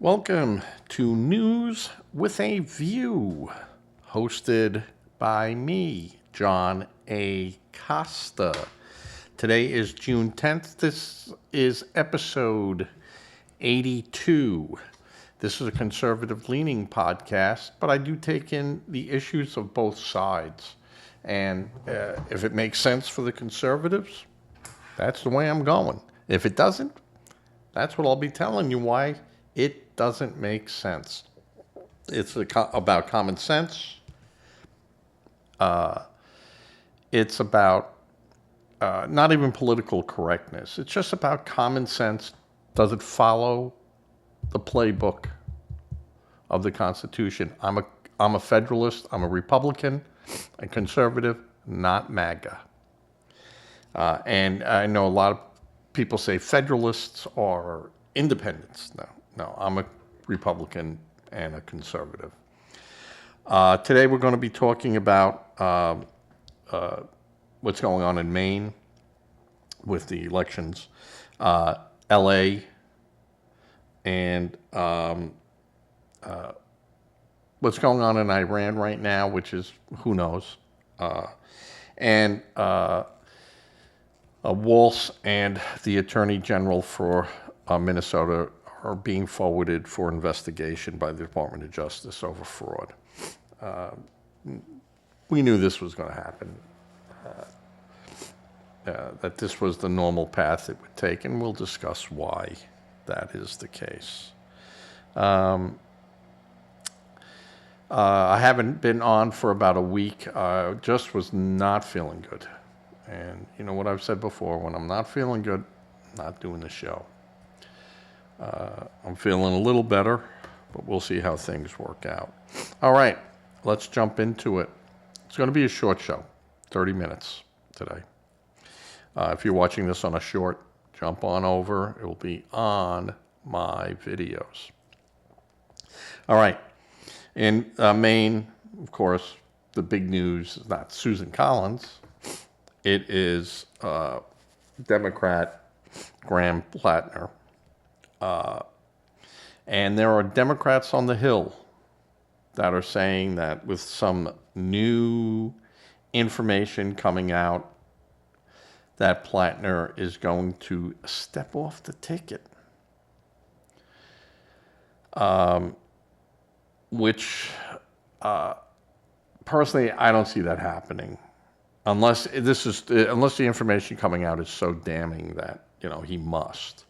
Welcome to News with a View, hosted by me, John A. Costa. Today is June 10th. This is episode 82. This is a conservative-leaning podcast, but I do take in the issues of both sides. And if it makes sense for the conservatives, that's the way I'm going. If it doesn't, that's what I'll be telling you why it doesn't make sense. It's about common sense. It's about not even political correctness. It's just about common sense. Does it follow the playbook of the Constitution? I'm a Federalist. I'm a Republican, a conservative, not MAGA. And I know a lot of people say Federalists are independents. No, I'm a Republican and a conservative. Today we're going to be talking about what's going on in Maine with the elections, L.A., and what's going on in Iran right now, which is, who knows, and Walz and the Attorney General for Minnesota are being forwarded for investigation by the Department of Justice over fraud. We knew this was going to happen, that this was the normal path it would take, and we'll discuss why that is the case. I haven't been on for about a week. Just was not feeling good. And you know what I've said before, when I'm not feeling good, I'm not doing the show. I'm feeling a little better, but we'll see how things work out. All right, let's jump into it. It's going to be a short show, 30 minutes today. If you're watching this on a short, jump on over. It will be on my videos. All right, in Maine, of course, the big news is not Susan Collins. It is Democrat Graham Paltner. And there are Democrats on the Hill that are saying that with some new information coming out, that Paltner is going to step off the ticket. Which, personally, I don't see that happening. Unless the information coming out is so damning that, he must.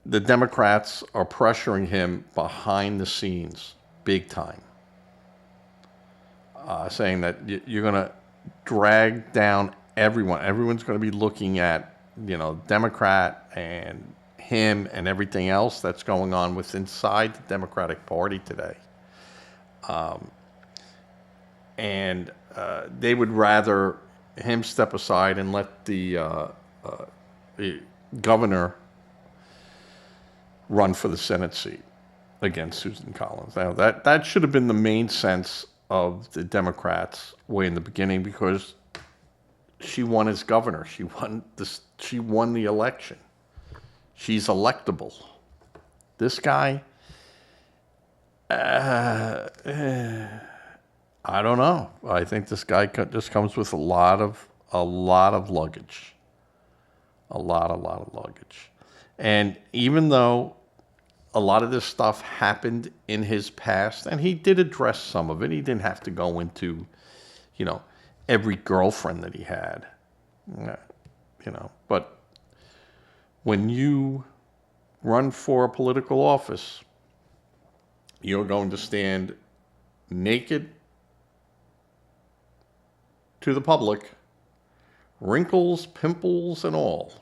The Democrats are pressuring him behind the scenes, big time, saying that you're going to drag down everyone. Everyone's going to be looking at, Democrat and him and everything else that's going on inside the Democratic Party today. And they would rather him step aside and let the governor run for the Senate seat against Susan Collins. Now, that should have been the main sense of the Democrats way in the beginning, because she won as governor. She won the election. She's electable. This guy, I don't know. I think this guy just comes with a lot of luggage. A lot of luggage. And even though a lot of this stuff happened in his past, and he did address some of it, he didn't have to go into, every girlfriend that he had, but when you run for a political office, you're going to stand naked to the public, wrinkles, pimples, and all.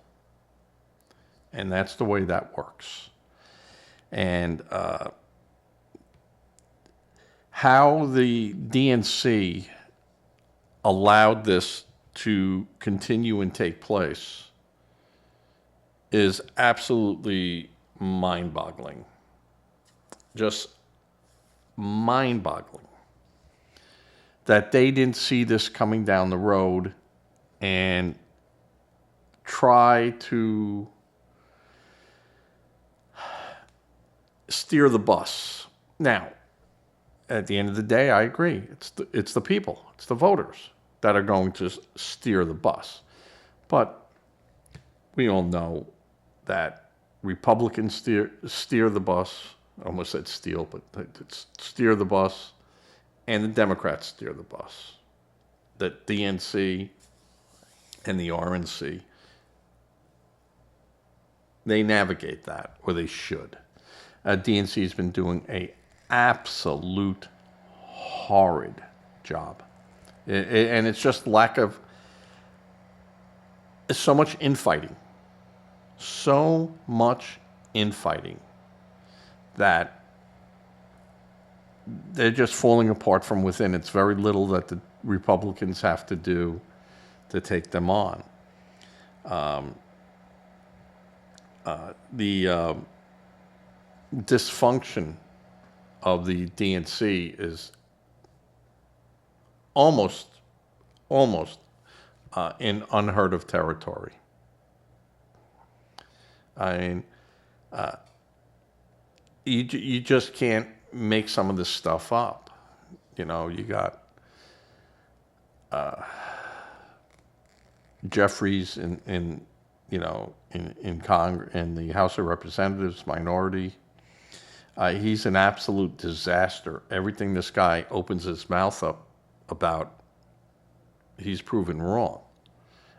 And that's the way that works. And how the DNC allowed this to continue and take place is absolutely mind-boggling. Just mind-boggling. That they didn't see this coming down the road and try to steer the bus. Now, at the end of the day, I agree. It's the people, it's the voters that are going to steer the bus. But we all know that Republicans steer the bus. I almost said steal, but it's steer the bus, and the Democrats steer the bus. The DNC and the RNC, they navigate that, or they should. DNC has been doing a absolute horrid job. And it's just lack of so much infighting. So much infighting that they're just falling apart from within. It's very little that the Republicans have to do to take them on. The dysfunction of the DNC is almost in unheard of territory. I mean, you just can't make some of this stuff up. You know, you got Jeffries in Congress, in the House of Representatives minority. He's an absolute disaster. Everything this guy opens his mouth up about, he's proven wrong.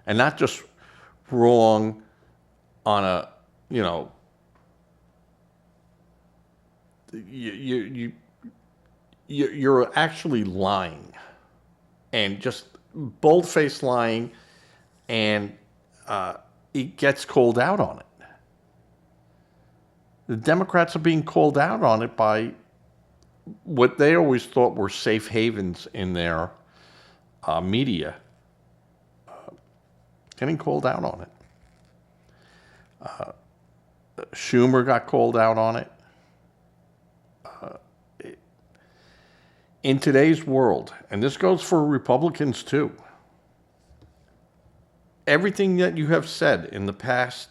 And not just wrong on a, you're actually lying. And just bold-faced lying, and it gets called out on it. The Democrats are being called out on it by what they always thought were safe havens in their media, getting called out on it. Schumer got called out on it. In today's world, and this goes for Republicans too, everything that you have said in the past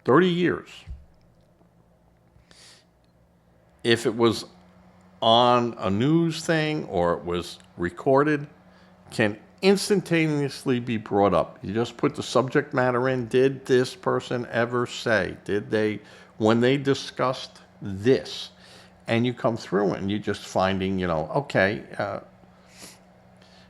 30 years, if it was on a news thing or it was recorded, can instantaneously be brought up. You just put the subject matter in. Did this person ever say? Did they, when they discussed this? And you come through and you're just finding, okay,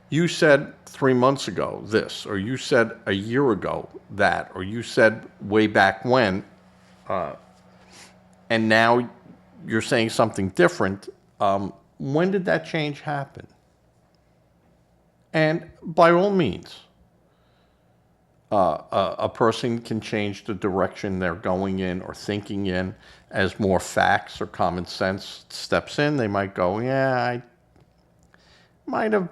you said 3 months ago this, or you said a year ago that, or you said way back when, and now you're saying something different. When did that change happen? And by all means, a person can change the direction they're going in or thinking in as more facts or common sense steps in. They might go, yeah, I might have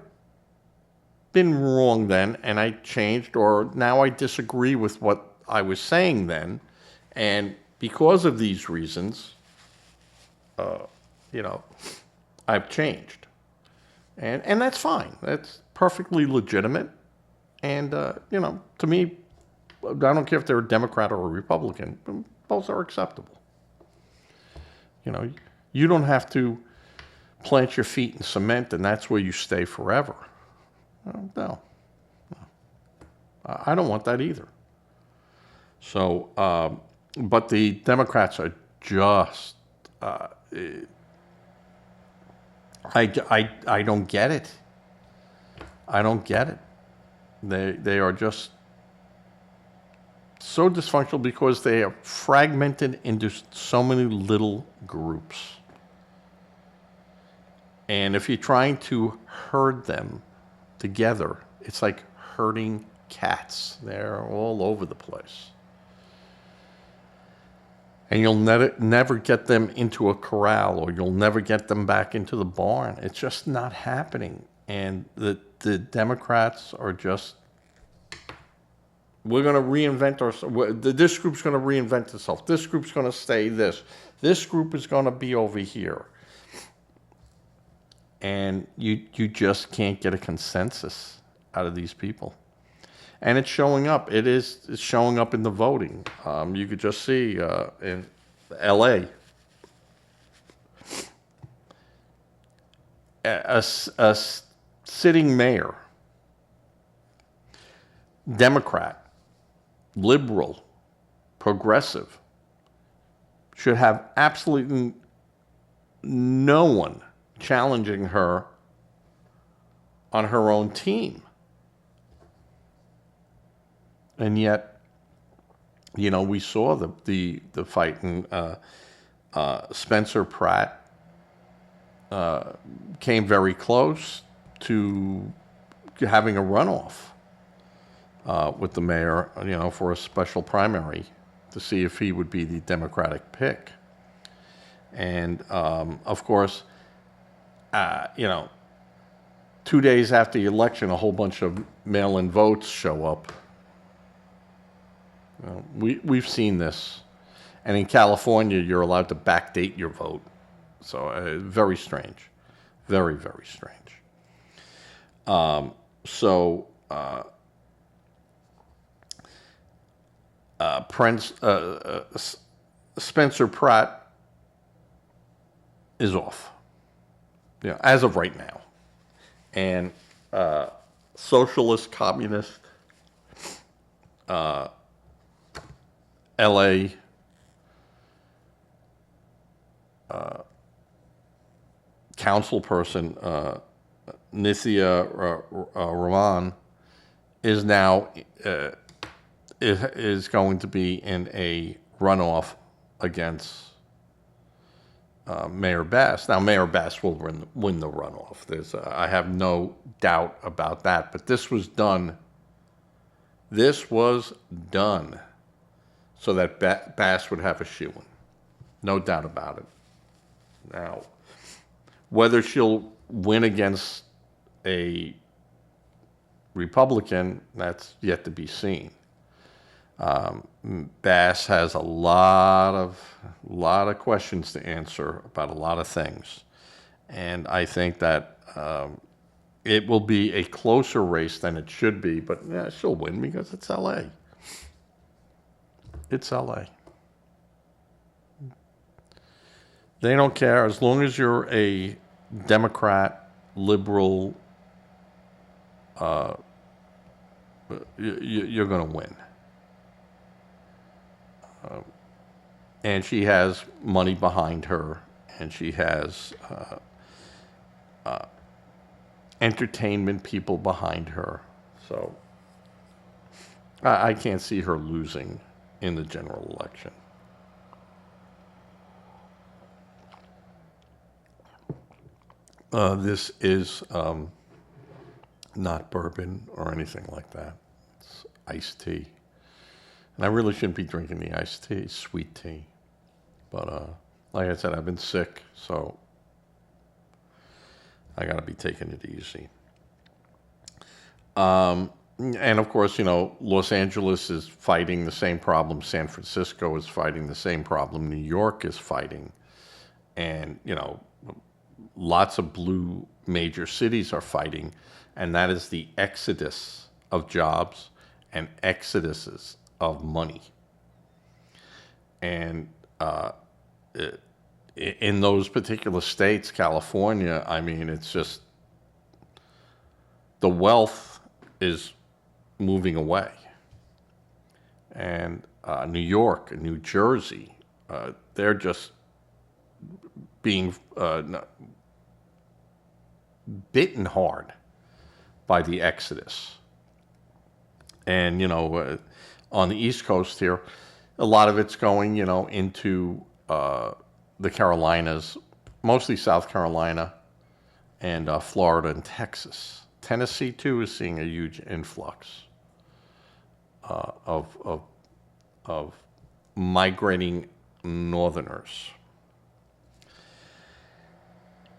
been wrong then, and I changed, or now I disagree with what I was saying then, and because of these reasons, I've changed. And that's fine. That's perfectly legitimate. And, to me, I don't care if they're a Democrat or a Republican. Both are acceptable. You don't have to plant your feet in cement and that's where you stay forever. No. I don't want that either. So, but the Democrats are just, I don't get it. I don't get it. They are just so dysfunctional because they are fragmented into so many little groups. And if you're trying to herd them together, it's like herding cats. They're all over the place. And you'll never get them into a corral, or you'll never get them back into the barn. It's just not happening. And the Democrats are just, we're going to reinvent ourselves. This group's going to reinvent itself. This group's going to stay this. This group is going to be over here. And you just can't get a consensus out of these people. And it's showing up. It's showing up in the voting. You could just see in L.A. a sitting mayor, Democrat, liberal, progressive, should have absolutely no one challenging her on her own team. And yet, we saw the fight, and Spencer Pratt came very close to having a runoff with the mayor, for a special primary to see if he would be the Democratic pick. And of course, 2 days after the election, a whole bunch of mail-in votes show up. We've seen this. And in California, you're allowed to backdate your vote. So very strange. Very, very strange. Spencer Pratt is off, as of right now. And socialist, communist, L.A., councilperson Nithya Raman is now is going to be in a runoff against Mayor Bass. Now, Mayor Bass will win the runoff. I have no doubt about that. But this was done. This was done so that Bass would have a shoo-in. No doubt about it. Now, whether she'll win against a Republican, that's yet to be seen. Bass has a lot of questions to answer about a lot of things, and I think that it will be a closer race than it should be. But she'll win because it's L.A. It's L.A. They don't care as long as you're a Democrat, liberal. You're going to win. And she has money behind her, and she has entertainment people behind her. So I can't see her losing in the general election. This is not bourbon or anything like that. It's iced tea. And I really shouldn't be drinking the iced tea, sweet tea. But like I said, I've been sick, so I got to be taking it easy. And of course, Los Angeles is fighting the same problem. San Francisco is fighting the same problem. New York is fighting. And, lots of blue major cities are fighting. And that is the exodus of jobs and exoduses of money. And in those particular states, California, it's just the wealth is moving away. And New York and New Jersey, they're just being bitten hard by the exodus. And, on the East Coast here, a lot of it's going, into the Carolinas, mostly South Carolina, and Florida and Texas. Tennessee, too, is seeing a huge influx of migrating Northerners.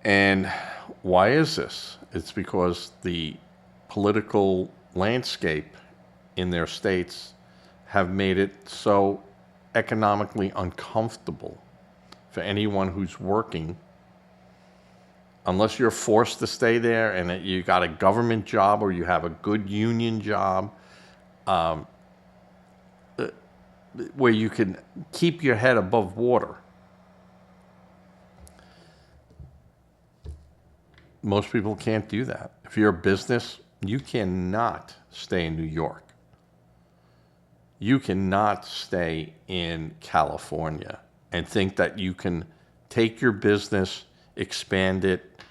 And why is this? It's because the political landscape in their states have made it so economically uncomfortable for anyone who's working, unless you're forced to stay there and you got a government job or you have a good union job. where you can keep your head above water. Most people can't do that. If you're a business, you cannot stay in New York. You cannot stay in California and think that you can take your business, expand it.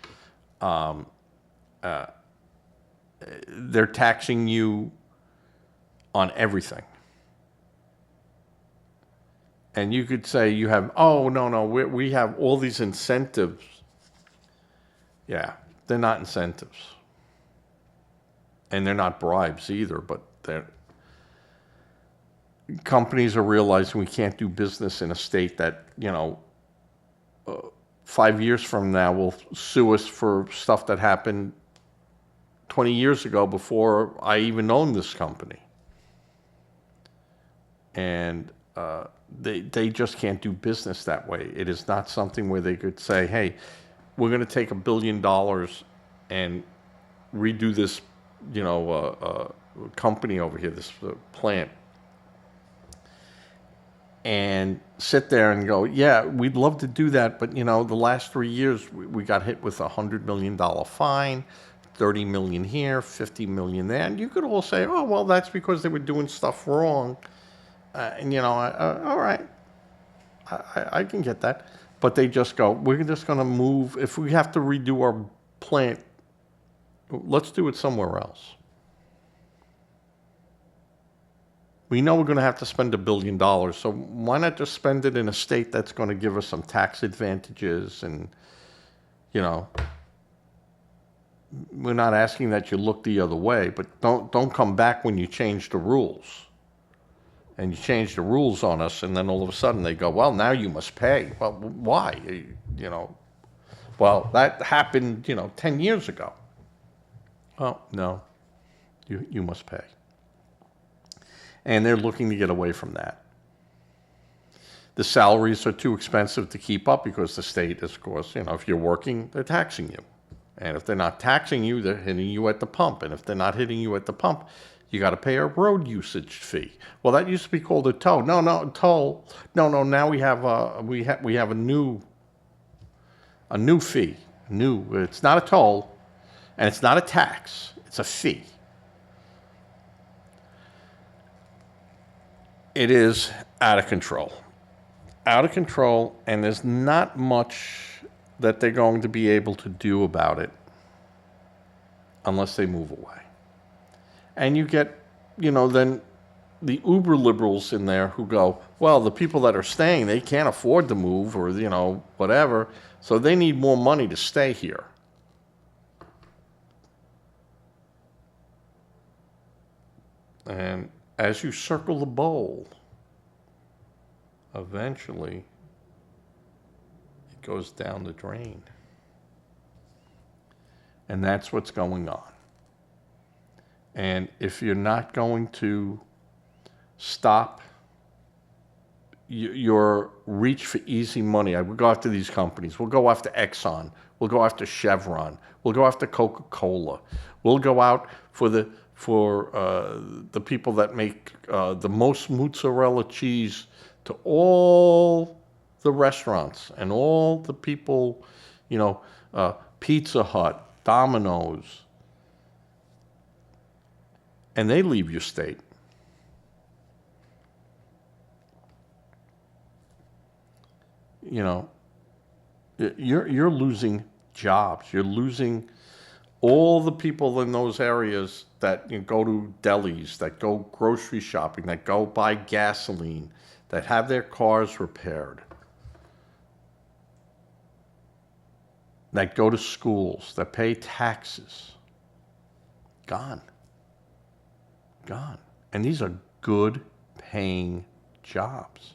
They're taxing you on everything. And you could say you have, oh, no, we have all these incentives. Yeah, they're not incentives. And they're not bribes either, but companies are realizing we can't do business in a state that, 5 years from now will sue us for stuff that happened 20 years ago before I even owned this company. And they just can't do business that way. It is not something where they could say, hey, we're going to take $1 billion and redo this, company over here, this plant, and sit there and go, yeah, we'd love to do that, but the last 3 years we got hit with $100 million fine, 30 million here, 50 million there, and you could all say, oh, well, that's because they were doing stuff wrong, all right, I can get that, but they just go, we're just going to move. If we have to redo our plant, let's do it somewhere else. We know we're going to have to spend $1 billion, so why not just spend it in a state that's going to give us some tax advantages? And, we're not asking that you look the other way, but don't come back when you change the rules. And you change the rules on us, and then all of a sudden they go, well, now you must pay. Well, why? Well, that happened, 10 years ago. Oh, no, you must pay. And they're looking to get away from that. The salaries are too expensive to keep up because the state is, of course, if you're working, they're taxing you. And if they're not taxing you, they're hitting you at the pump. And if they're not hitting you at the pump, you got to pay a road usage fee. Well, that used to be called a toll. No, toll. No. Now we have a new fee. It's not a toll, and it's not a tax. It's a fee. It is out of control. Out of control, and there's not much that they're going to be able to do about it unless they move away. And you get, then the uber liberals in there who go, well, the people that are staying, they can't afford to move or, whatever, so they need more money to stay here. And as you circle the bowl, eventually it goes down the drain. And that's what's going on. And if you're not going to stop your reach for easy money, I would go after these companies. We'll go after Exxon. We'll go after Chevron. We'll go after Coca-Cola. We'll go out for the people that make the most mozzarella cheese to all the restaurants and all the people, Pizza Hut, Domino's, and they leave your state. You're losing jobs. You're losing all the people in those areas that go to delis, that go grocery shopping, that go buy gasoline, that have their cars repaired, that go to schools, that pay taxes. Gone. And these are good paying jobs.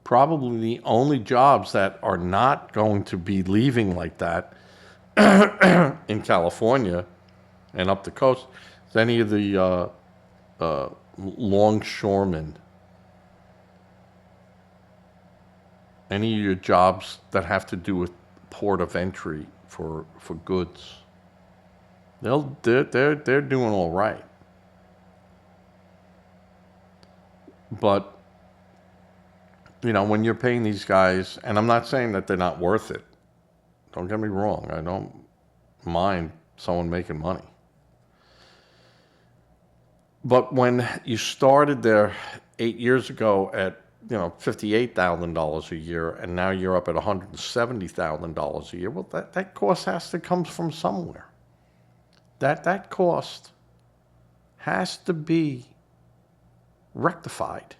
Probably the only jobs that are not going to be leaving like that in California and up the coast is any of the longshoremen. Any of your jobs that have to do with port of entry for goods. They're doing all right. But when you're paying these guys, and I'm not saying that they're not worth it. Don't get me wrong. I don't mind someone making money. But when you started there 8 years ago at $58,000 a year, and now you're up at $170,000 a year, well, that cost has to come from somewhere. That cost has to be rectified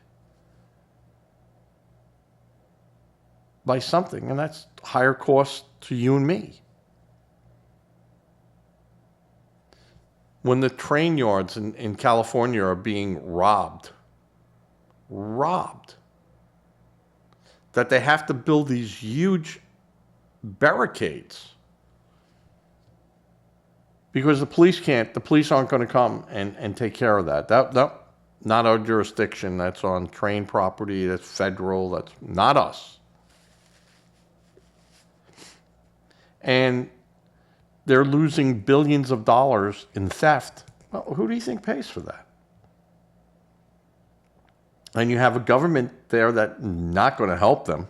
by something, and that's higher cost to you and me. When the train yards in California are being robbed, that they have to build these huge barricades because the police aren't going to come and take care of that. That not our jurisdiction. That's on train property. That's federal. That's not us. And they're losing billions of dollars in theft. Well, who do you think pays for that? And you have a government there that's not going to help them.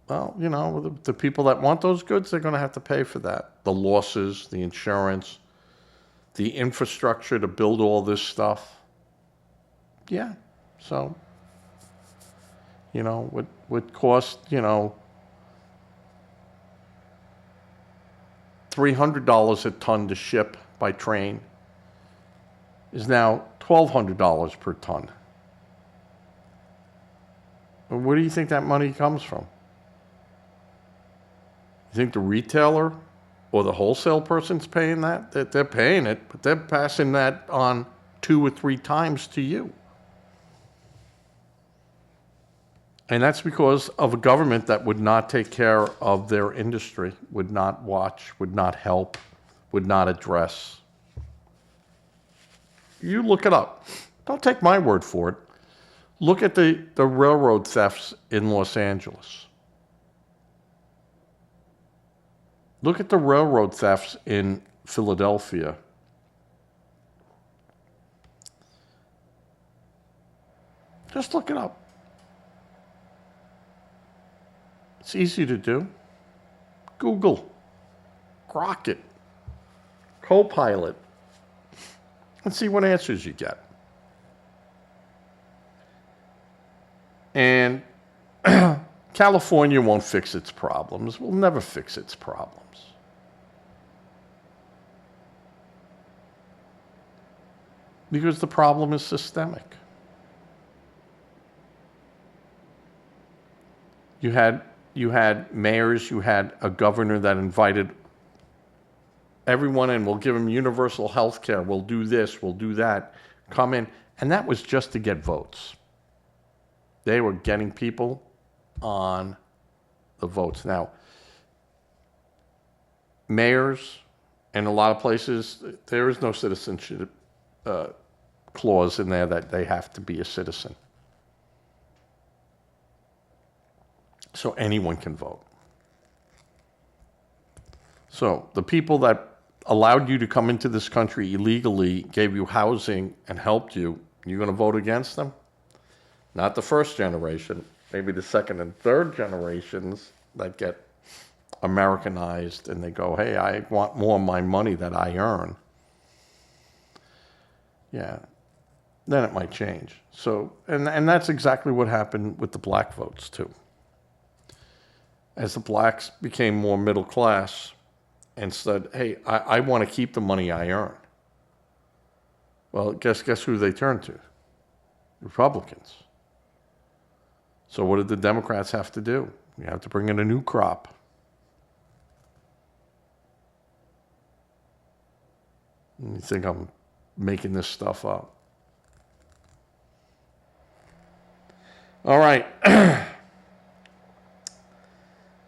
Well, the people that want those goods, they're going to have to pay for that. The losses, the insurance, the infrastructure to build all this stuff. Yeah, so, would cost, $300 a ton to ship by train is now $1,200 per ton. Where do you think that money comes from? You think the retailer or the wholesale person's paying that? They're paying it, but they're passing that on 2 or 3 times to you. And that's because of a government that would not take care of their industry, would not watch, would not help, would not address. You look it up. Don't take my word for it. Look at the railroad thefts in Los Angeles. Look at the railroad thefts in Philadelphia. Just look it up. It's easy to do. Google, Grok it, Copilot, and see what answers you get. And California won't fix its problems. Will never fix its problems. Because the problem is systemic. You had mayors, you had a governor that invited everyone in. We'll give them universal health care. We'll do this, we'll do that. Come in. And that was just to get votes. They were getting people on the votes. Now, mayors in a lot of places, there is no citizenship clause in there that they have to be a citizen. So anyone can vote. So the people that allowed you to come into this country illegally, gave you housing, and helped you, you're going to vote against them? Not the first generation, maybe the second and third generations that get Americanized and they go, hey, I want more of my money that I earn. Yeah, then it might change. So, and that's exactly what happened with the black votes too. As the blacks became more middle class and said, hey, I want to keep the money I earn. Well, guess who they turned to? Republicans. So what did the Democrats have to do? You have to bring in a new crop. You think I'm making this stuff up? All right.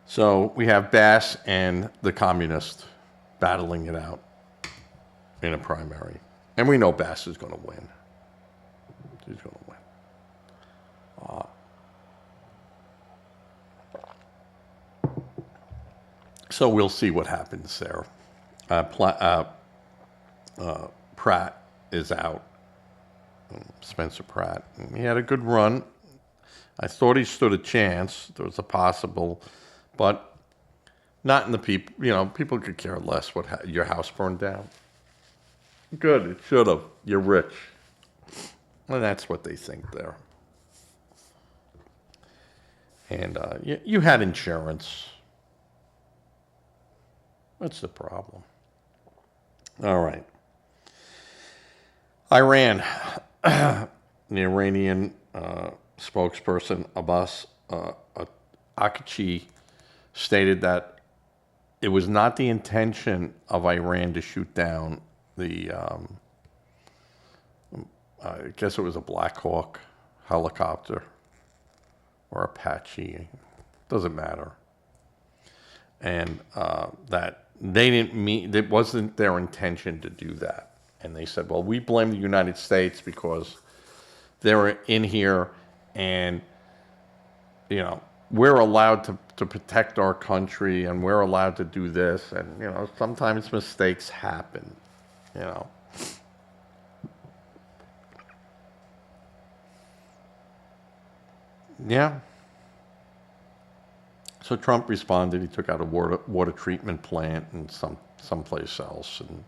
So we have Bass and the communist battling it out in a primary. And we know Bass is going to win. He's going to win. So we'll see what happens there. Pratt is out. Spencer Pratt. He had a good run. I thought he stood a chance. There was a possible, but not in the people. People could care less what your house burned down. Good, it should have. You're rich. And that's what they think there. And you had insurance. What's the problem? All right. Iran. The Iranian spokesperson Abbas Akachi stated that it was not the intention of Iran to shoot down the, I guess it was a Black Hawk helicopter or Apache, doesn't matter. And that they didn't mean, it wasn't their intention to do that. And they said, well, we blame the United States because they're in here and, we're allowed to protect our country and we're allowed to do this. And, sometimes mistakes happen, Yeah. So Trump responded. He took out a water treatment plant in someplace else. And,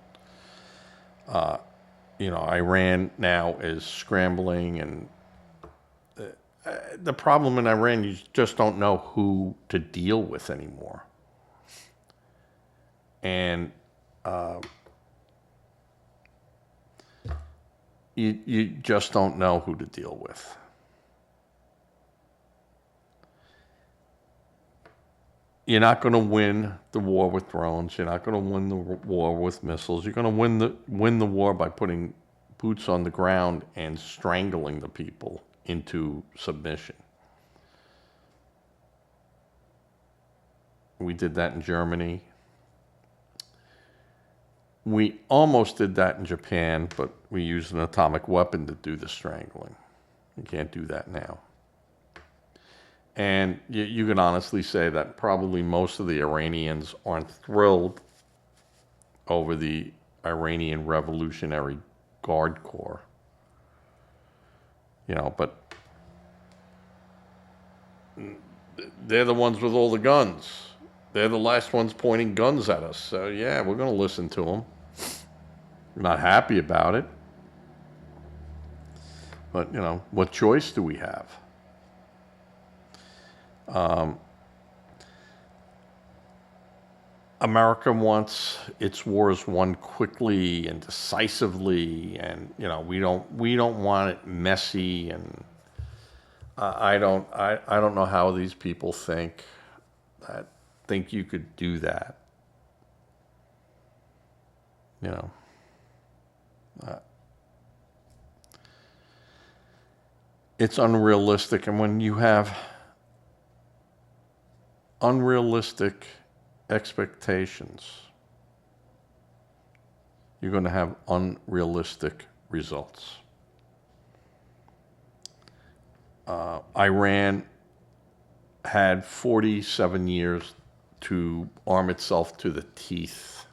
Iran now is scrambling. And the problem in Iran, you just don't know who to deal with anymore. And you just don't know who to deal with. You're not going to win the war with drones. You're not going to win the war with missiles. You're going to win the war by putting boots on the ground and strangling the people into submission. We did that in Germany. We almost did that in Japan, but we used an atomic weapon to do the strangling. You can't do that now. And you can honestly say that probably most of the Iranians aren't thrilled over the Iranian Revolutionary Guard Corps. But they're the ones with all the guns. They're the last ones pointing guns at us. So, yeah, we're going to listen to them. We're not happy about it. But, what choice do we have? America wants its wars won quickly and decisively, and we don't want it messy. And I don't know how these people think you could do that. It's unrealistic, and when you have unrealistic expectations, you're going to have unrealistic results. Iran had 47 years to arm itself to the teeth.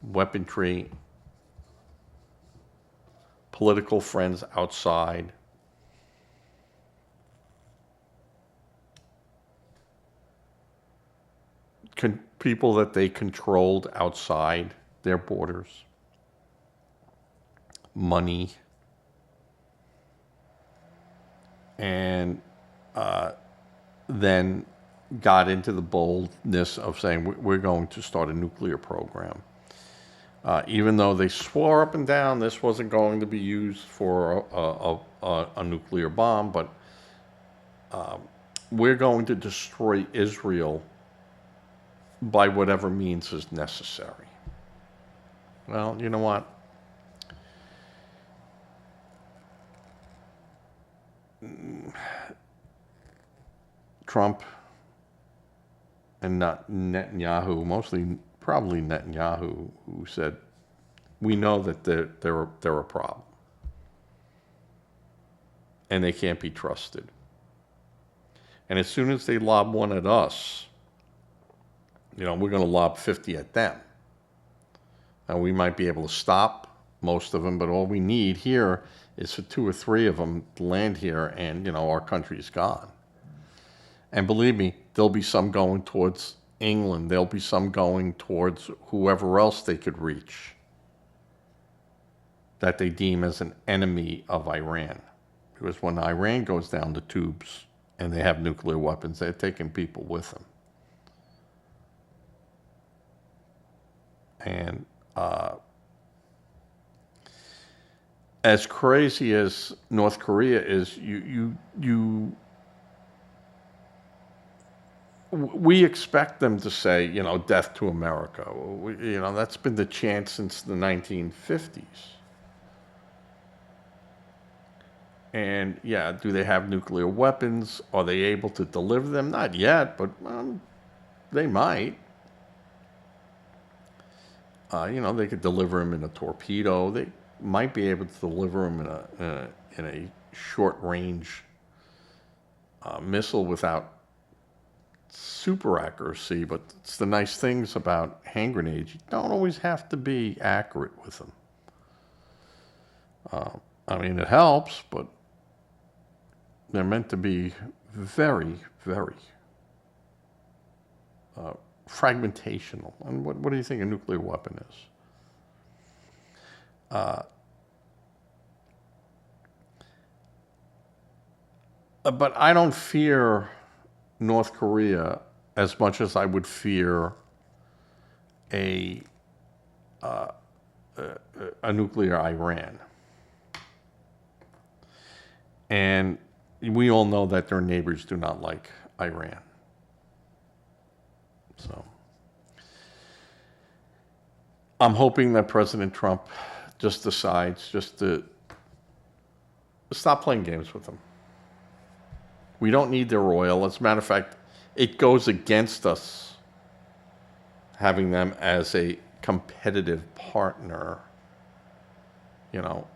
Weaponry, political friends outside, people that they controlled outside their borders, money, and then got into the boldness of saying, we're going to start a nuclear program. Even though they swore up and down this wasn't going to be used for a nuclear bomb, but we're going to destroy Israel by whatever means is necessary. Well, you know what? Trump and not Netanyahu, mostly probably Netanyahu, who said, we know that they're a problem. And they can't be trusted. And as soon as they lob one at us, we're going to lob 50 at them. Now, we might be able to stop most of them, but all we need here is for 2 or 3 of them to land here, and, our country's gone. And believe me, there'll be some going towards England. There'll be some going towards whoever else they could reach that they deem as an enemy of Iran. Because when Iran goes down the tubes and they have nuclear weapons, they're taking people with them. And as crazy as North Korea is, we expect them to say, death to America. That's been the chant since the 1950s. And yeah, do they have nuclear weapons? Are they able to deliver them? Not yet, but they might. They could deliver them in a torpedo. They might be able to deliver them in a short-range missile without super accuracy. But it's the nice things about hand grenades. You don't always have to be accurate with them. It helps, but they're meant to be very, very fragmentational. And what do you think a nuclear weapon is? But I don't fear North Korea as much as I would fear a nuclear Iran. And we all know that their neighbors do not like Iran. So I'm hoping that President Trump just decides just to stop playing games with them. We don't need their oil. As a matter of fact, it goes against us having them as a competitive partner,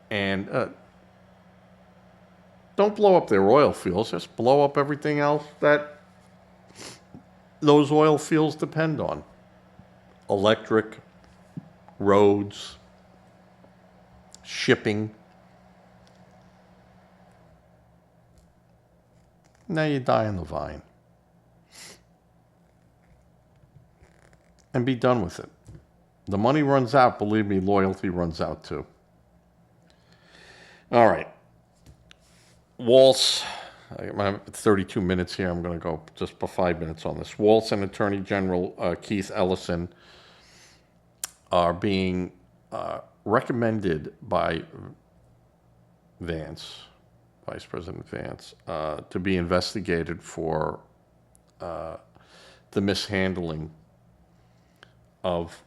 and don't blow up their oil fields. Just blow up everything else that those oil fields depend on. Electric, roads, shipping. Now you die on the vine. And be done with it. The money runs out, believe me, loyalty runs out too. All right. Waltz, I have 32 minutes here. I'm going to go just for 5 minutes on this. Waltz and Attorney General Keith Ellison are being recommended by Vance, Vice President Vance, to be investigated for the mishandling of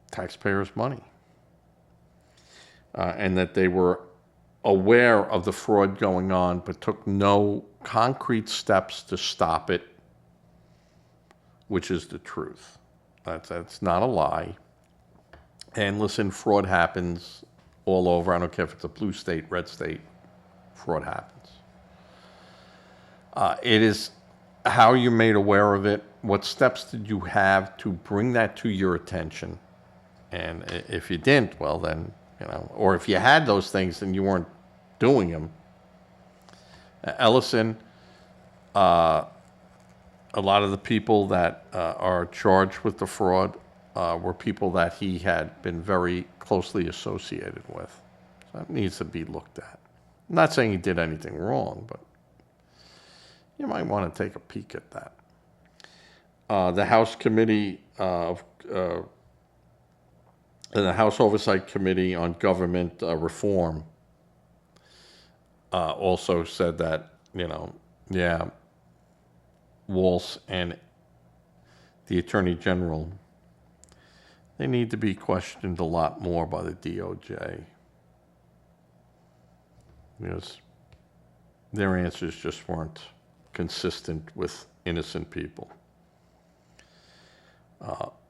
taxpayers' money. And that they were aware of the fraud going on, but took no concrete steps to stop it, which is the truth. That's not a lie. And listen, fraud happens all over. I don't care if it's a blue state, red state, fraud happens. It is how you're made aware of it. What steps did you have to bring that to your attention? And if you didn't, well then, or if you had those things and you weren't doing them. Ellison, a lot of the people that are charged with the fraud were people that he had been very closely associated with. So that needs to be looked at. I'm not saying he did anything wrong, but you might want to take a peek at that. The House Committee the House Oversight Committee on Government Reform also said that, Waltz and the Attorney General, they need to be questioned a lot more by the DOJ. Because their answers just weren't consistent with innocent people.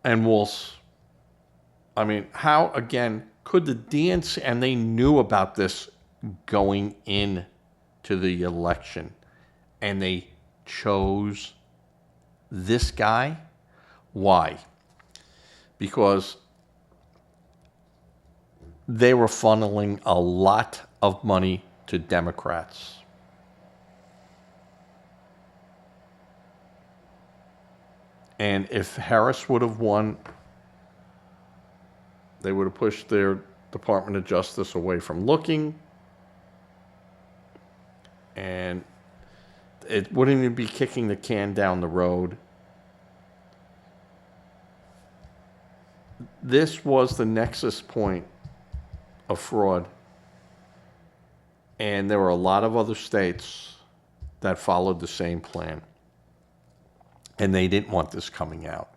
And Waltz, how, again, could the DNC, and they knew about this going in to the election, and they chose this guy. Why? Because they were funneling a lot of money to Democrats. And if Harris would have won, they would have pushed their Department of Justice away from looking. And it wouldn't even be kicking the can down the road. This was the nexus point of fraud. And there were a lot of other states that followed the same plan. And they didn't want this coming out.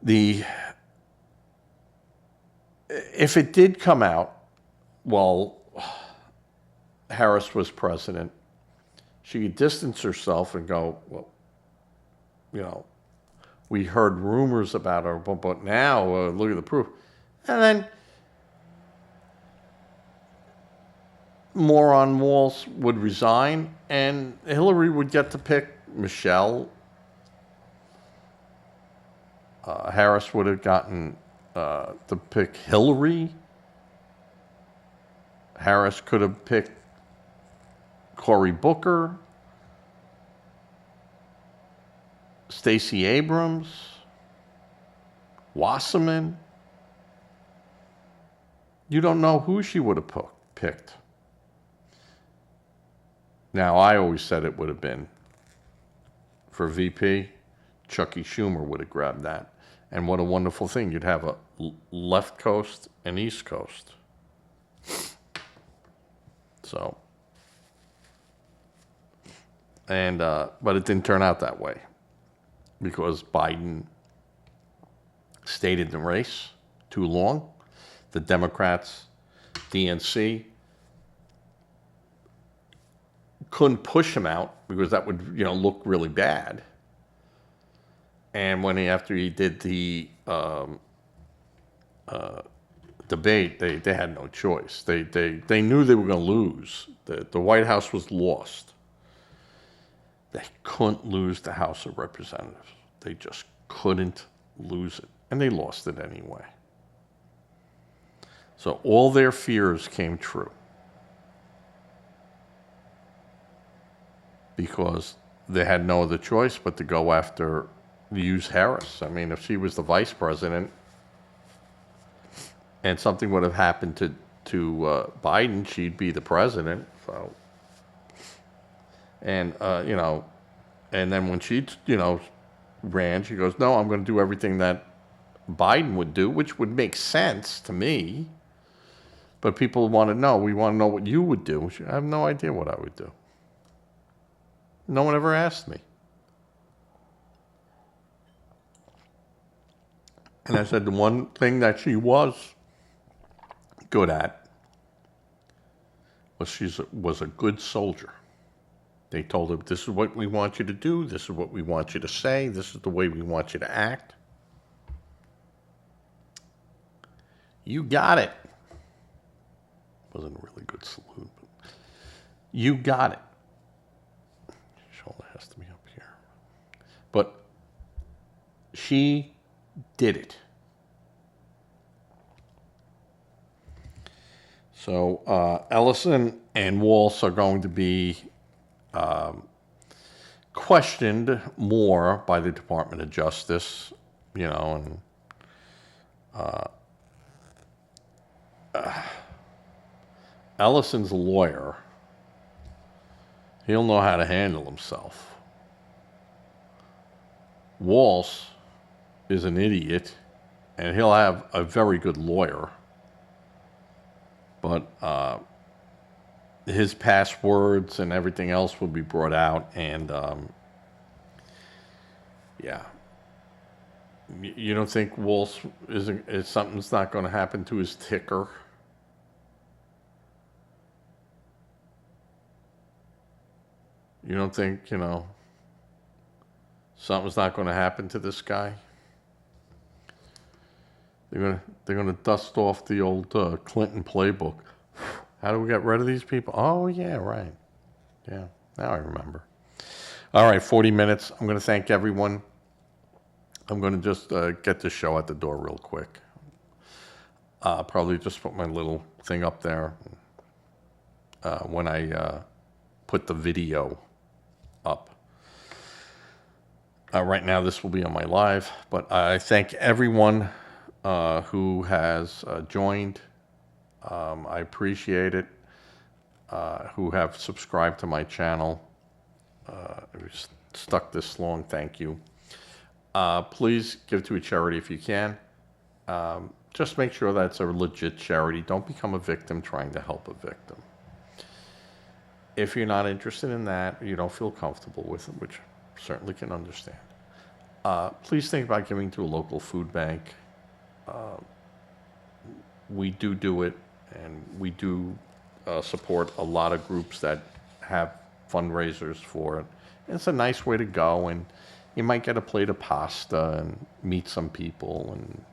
If it did come out while Harris was president, she could distance herself and go, well, you know, we heard rumors about her, but now look at the proof. And then moron Walls would resign, and Hillary would get to pick Michelle. Harris would have gotten to pick Hillary. Harris could have picked Cory Booker, Stacey Abrams, Wasserman. You don't know who she would have picked. Now, I always said it would have been for VP. Chucky Schumer would have grabbed that. And what a wonderful thing. You'd have a left coast and east coast. So, and, but it didn't turn out that way because Biden stayed in the race too long. The Democrats, DNC, couldn't push him out because that would, look really bad. And after he did the debate, they had no choice. They knew they were going to lose. The White House was lost. They couldn't lose the House of Representatives. They just couldn't lose it. And they lost it anyway. So all their fears came true. Because they had no other choice but to go after, use Harris. I mean, if she was the vice president and something would have happened to Biden, she'd be the president. So, and, and then when she, ran, she goes, no, I'm going to do everything that Biden would do, which would make sense to me. But people want to know, we want to know what you would do. I have no idea what I would do. No one ever asked me. And I said the one thing that she was good at was she was a good soldier. They told her, this is what we want you to do, this is what we want you to say, this is the way we want you to act. You got it. Wasn't a really good salute, but you got it. Shoulder has to be up here. But she did it. So Ellison and Walsh are going to be questioned more by the Department of Justice, and Ellison's a lawyer. He'll know how to handle himself. Walsh is an idiot, and he'll have a very good lawyer. But his passwords and everything else will be brought out, and yeah. You don't think Walsh is something's not going to happen to his ticker? You don't think, something's not going to happen to this guy? They're going to dust off the old Clinton playbook. How do we get rid of these people? Oh, yeah, right. Yeah, now I remember. All right, 40 minutes. I'm going to thank everyone. I'm going to just get the show at the door real quick. Probably just put my little thing up there when I put the video up. Right now, this will be on my live, but I thank everyone who has joined. I appreciate it. Who have subscribed to my channel. Stuck this long, thank you. Please give to a charity if you can. Just make sure that's a legit charity. Don't become a victim trying to help a victim. If you're not interested in that, or you don't feel comfortable with it, which I certainly can understand, please think about giving to a local food bank. We do it, and we do support a lot of groups that have fundraisers for it. And it's a nice way to go, and you might get a plate of pasta and meet some people and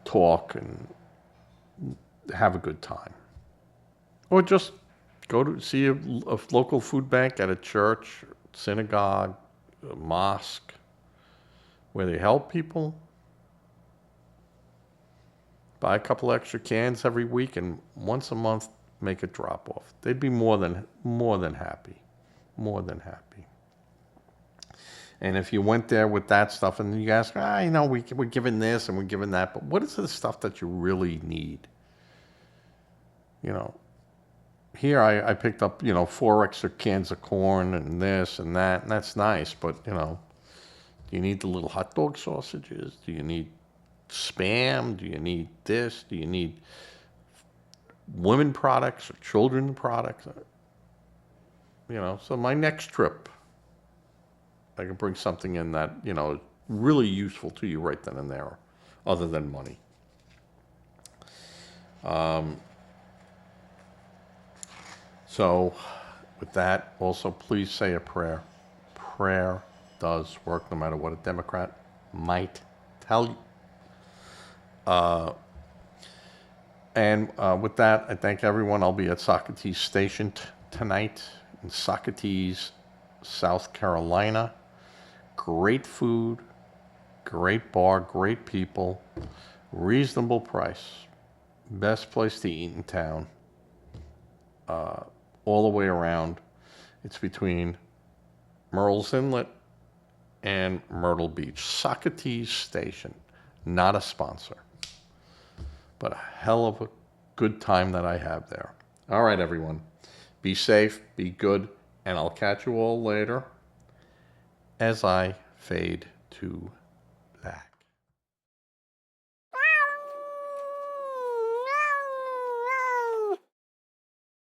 talk and have a good time. Or just go to see a local food bank at a church, synagogue, a mosque, where they help people. Buy a couple extra cans every week, and once a month, make a drop off. They'd be more than happy, more than happy. And if you went there with that stuff, and you ask, we're giving this and we're giving that, but what is the stuff that you really need? Here I picked up 4 extra cans of corn and this and that, and that's nice. But do you need the little hot dog sausages? Do you need Spam? Do you need this? Do you need women products or children products? So my next trip, I can bring something in that, is really useful to you right then and there, other than money. So with that, also please say a prayer. Prayer does work no matter what a Democrat might tell you. And with that, I thank everyone. I'll be at Socrates Station tonight in Socrates, South Carolina. Great food, great bar, great people, reasonable price. Best place to eat in town. All the way around. It's between Murrells Inlet and Myrtle Beach. Socrates Station. Not a sponsor, but a hell of a good time that I have there. All right, everyone. Be safe, be good, and I'll catch you all later as I fade to black.